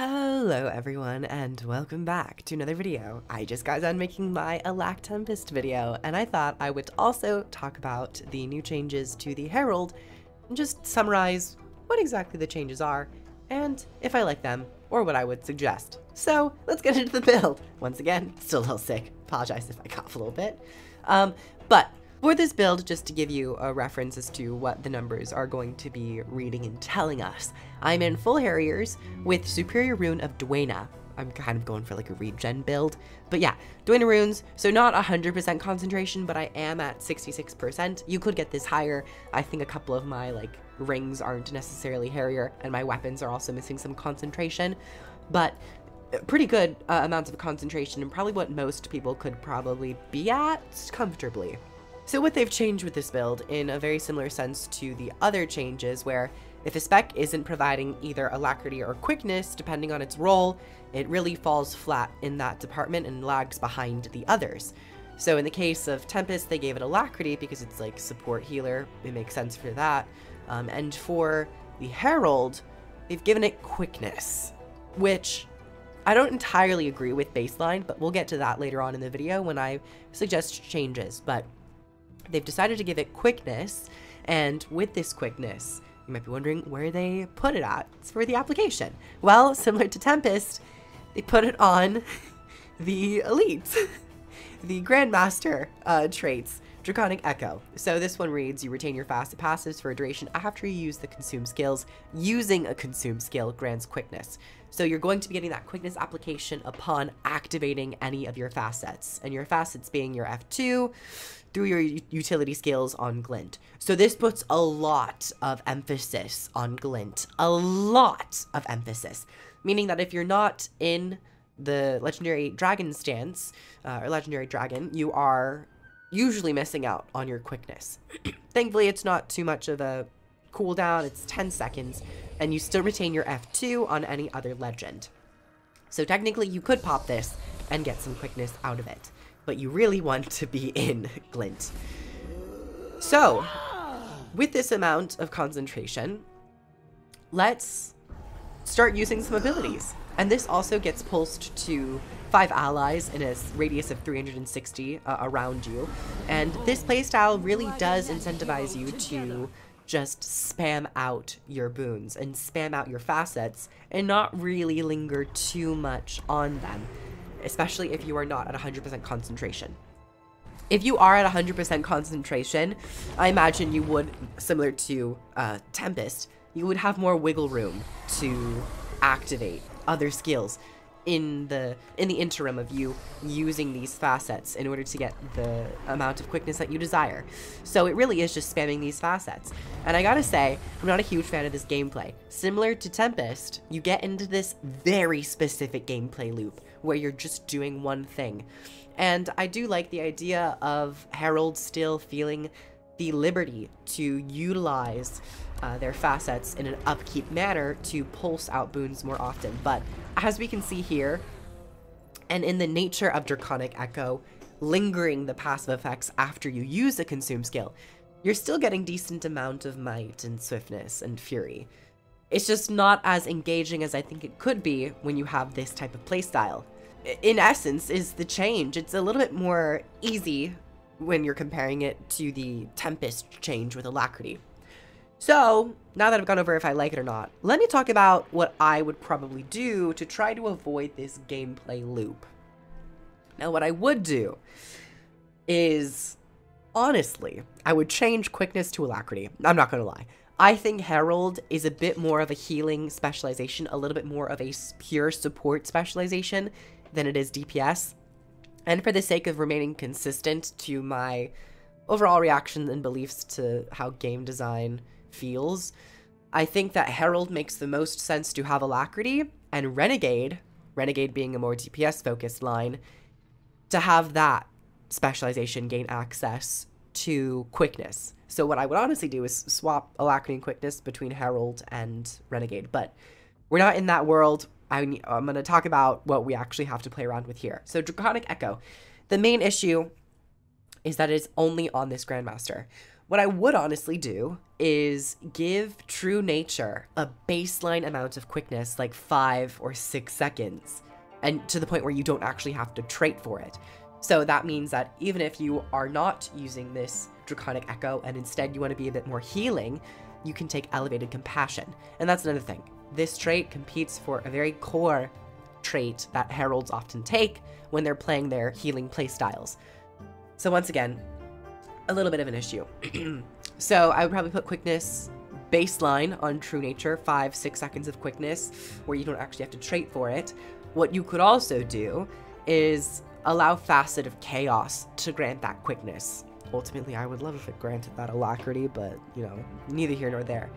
Hello everyone and welcome back to another video. I just got done making my Alack Tempest video and I thought I would also talk about the new changes to the Herald and just summarize what exactly the changes are and if I like them or what I would suggest. So let's get into the build. Once again, still a little sick. Apologize if I cough a little bit. But for this build, just to give you a reference as to what the numbers are going to be reading and telling us, I'm in full Harriers with Superior Rune of Duena. I'm kind of going for like a regen build, but yeah, Duena runes, so not 100% concentration, but I am at 66%. You could get this higher. I think a couple of my like rings aren't necessarily Harrier, and my weapons are also missing some concentration, but pretty good amounts of concentration, and probably what most people could probably be at comfortably. So what they've changed with this build, in a very similar sense to the other changes, where if a spec isn't providing either alacrity or quickness, depending on its role, it really falls flat in that department and lags behind the others. So in the case of Tempest, they gave it alacrity because it's like support healer. It makes sense for that. And for the Herald, they've given it quickness, which I don't entirely agree with baseline, but we'll get to that later on in the video when I suggest changes. But they've decided to give it quickness, and with this quickness, you might be wondering where they put it at. It's for the application. Well, similar to Tempest, they put it on the elites, the Grandmaster traits, Draconic Echo. So this one reads, you retain your facet passives for a duration after you use the consume skills. Using a consume skill grants quickness. So you're going to be getting that quickness application upon activating any of your facets, and your facets being your F2 through your utility skills on Glint. So this puts a lot of emphasis on Glint, a lot of emphasis, meaning that if you're not in the Legendary Dragon stance, or Legendary Dragon, you are usually missing out on your quickness. Thankfully, it's not too much of a cooldown, it's 10 seconds, and you still retain your F2 on any other legend. So technically, you could pop this and get some quickness out of it, but you really want to be in Glint. So, with this amount of concentration, let's start using some abilities. And this also gets pulsed to 5 allies in a radius of 360 around you. And this playstyle really does incentivize you to just spam out your boons and spam out your facets and not really linger too much on them, especially if you are not at 100% concentration. If you are at 100% concentration, I imagine you would, similar to Tempest, you would have more wiggle room to activate other skills in the interim of you using these facets in order to get the amount of quickness that you desire. So it really is just spamming these facets. And I gotta say, I'm not a huge fan of this gameplay. Similar to Tempest, you get into this very specific gameplay loop where you're just doing one thing. And I do like the idea of Herald still feeling the liberty to utilize their facets in an upkeep manner to pulse out boons more often. But as we can see here, and in the nature of Draconic Echo, lingering the passive effects after you use a consume skill, you're still getting decent amount of might and swiftness and fury. It's just not as engaging as I think it could be when you have this type of playstyle. In essence, is the change. It's a little bit more easy when you're comparing it to the Tempest change with alacrity. So, now that I've gone over if I like it or not, let me talk about what I would probably do to try to avoid this gameplay loop. Now, what I would do is, honestly, I would change quickness to alacrity. I'm not gonna lie. I think Herald is a bit more of a healing specialization, a little bit more of a pure support specialization than it is DPS. And for the sake of remaining consistent to my overall reactions and beliefs to how game design feels, I think that Herald makes the most sense to have alacrity, and Renegade being a more DPS focused line, to have that specialization gain access to quickness. So what I would honestly do is swap alacrity and quickness between Herald and Renegade, but we're not in that world. I'm going to talk about what we actually have to play around with here. So Draconic Echo, the main issue is that it's only on this Grandmaster. What I would honestly do is give True Nature a baseline amount of quickness, like 5 or 6 seconds, and to the point where you don't actually have to trait for it. So that means that even if you are not using this Draconic Echo and instead you want to be a bit more healing, you can take Elevated Compassion. And that's another thing. This trait competes for a very core trait that Heralds often take when they're playing their healing playstyles. So once again, a little bit of an issue. So I would probably put Quickness baseline on True Nature, 5-6 seconds of quickness, where you don't actually have to trait for it. What you could also do is allow Facet of Chaos to grant that quickness. Ultimately, I would love if it granted that Alacrity, but, you know, neither here nor there.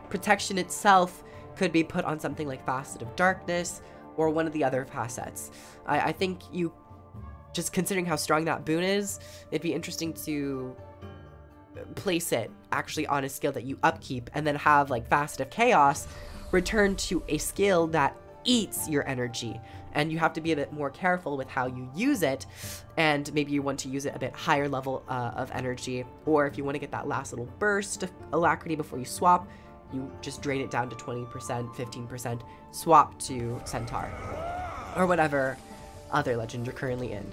Protection itself could be put on something like Facet of Darkness, or one of the other facets. I think you, just considering how strong that boon is, it'd be interesting to place it actually on a skill that you upkeep, and then have, like, Facet of Chaos return to a skill that eats your energy. And you have to be a bit more careful with how you use it, and maybe you want to use it a bit higher level of energy, or if you want to get that last little burst of Alacrity before you swap, you just drain it down to 20%, 15%, swap to Centaur, or whatever other legend you're currently in.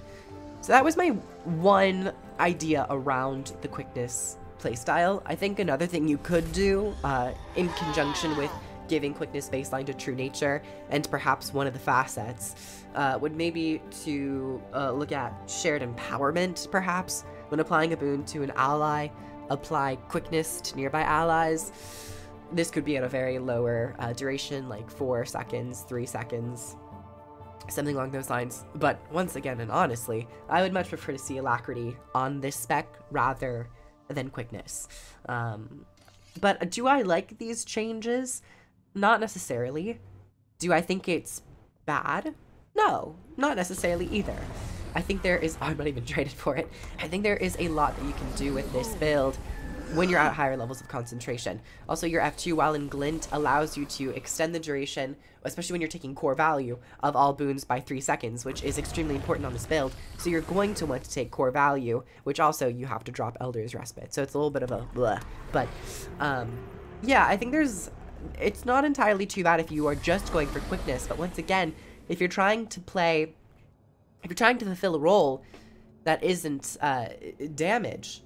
So that was my one idea around the Quickness playstyle. I think another thing you could do, in conjunction with giving Quickness baseline to True Nature, and perhaps one of the facets, would maybe to look at shared empowerment, perhaps. When applying a boon to an ally, apply Quickness to nearby allies. This could be at a very lower duration, like 4 seconds, 3 seconds, something along those lines. But once again, and honestly, I would much prefer to see Alacrity on this spec rather than Quickness. But do I like these changes? Not necessarily. Do I think it's bad? No, not necessarily either. I think there is, I'm not even traded for it. I think there is a lot that you can do with this build when you're at higher levels of concentration. Also, your F2 while in Glint allows you to extend the duration, especially when you're taking core value, of all boons by 3 seconds, which is extremely important on this build. So you're going to want to take core value, which also you have to drop Elder's Respite. So it's a little bit of a blah. But, yeah, I think it's not entirely too bad if you are just going for Quickness, but once again, if you're trying to fulfill a role that isn't damage,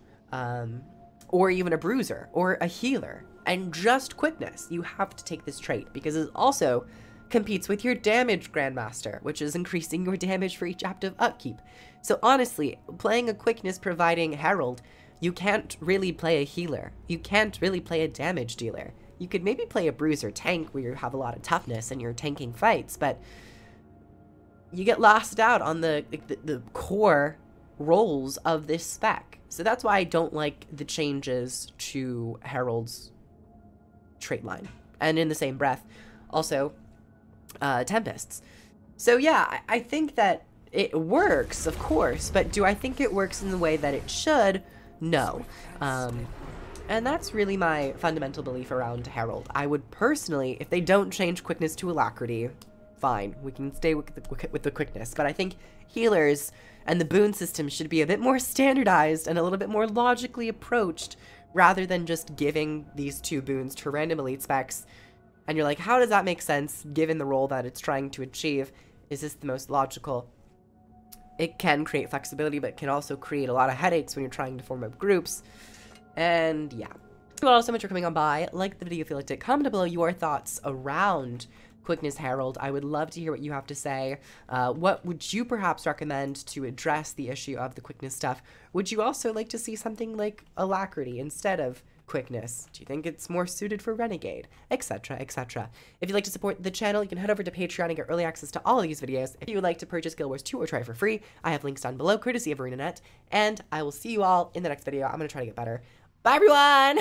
or even a bruiser, or a healer, and just Quickness, you have to take this trait, because it also competes with your damage Grandmaster, which is increasing your damage for each active upkeep. So honestly, playing a Quickness providing Herald, you can't really play a healer. You can't really play a damage dealer. You could maybe play a bruiser tank where you have a lot of toughness and you're tanking fights, but you get lost out on the core roles of this spec. So that's why I don't like the changes to Herald's trait line. And in the same breath, also, Tempests. So yeah, I think that it works, of course, but do I think it works in the way that it should? No. And that's really my fundamental belief around Herald. I would personally, if they don't change Quickness to Alacrity, fine, we can stay with the Quickness. But I think healers and the boon system should be a bit more standardized and a little bit more logically approached, rather than just giving these 2 boons to random elite specs. And you're like, how does that make sense given the role that it's trying to achieve? Is this the most logical? It can create flexibility, but it can also create a lot of headaches when you're trying to form up groups. And yeah. Thank you all so much for coming on by. Like the video if you liked it. Comment below your thoughts around Quickness Herald. I would love to hear what you have to say. What would you perhaps recommend to address the issue of the Quickness stuff? Would you also like to see something like Alacrity instead of Quickness? Do you think it's more suited for Renegade? Etc, etc. If you'd like to support the channel, you can head over to Patreon and get early access to all of these videos. If you would like to purchase Guild Wars 2 or try for free, I have links down below, courtesy of ArenaNet. And I will see you all in the next video. I'm going to try to get better. Bye, everyone!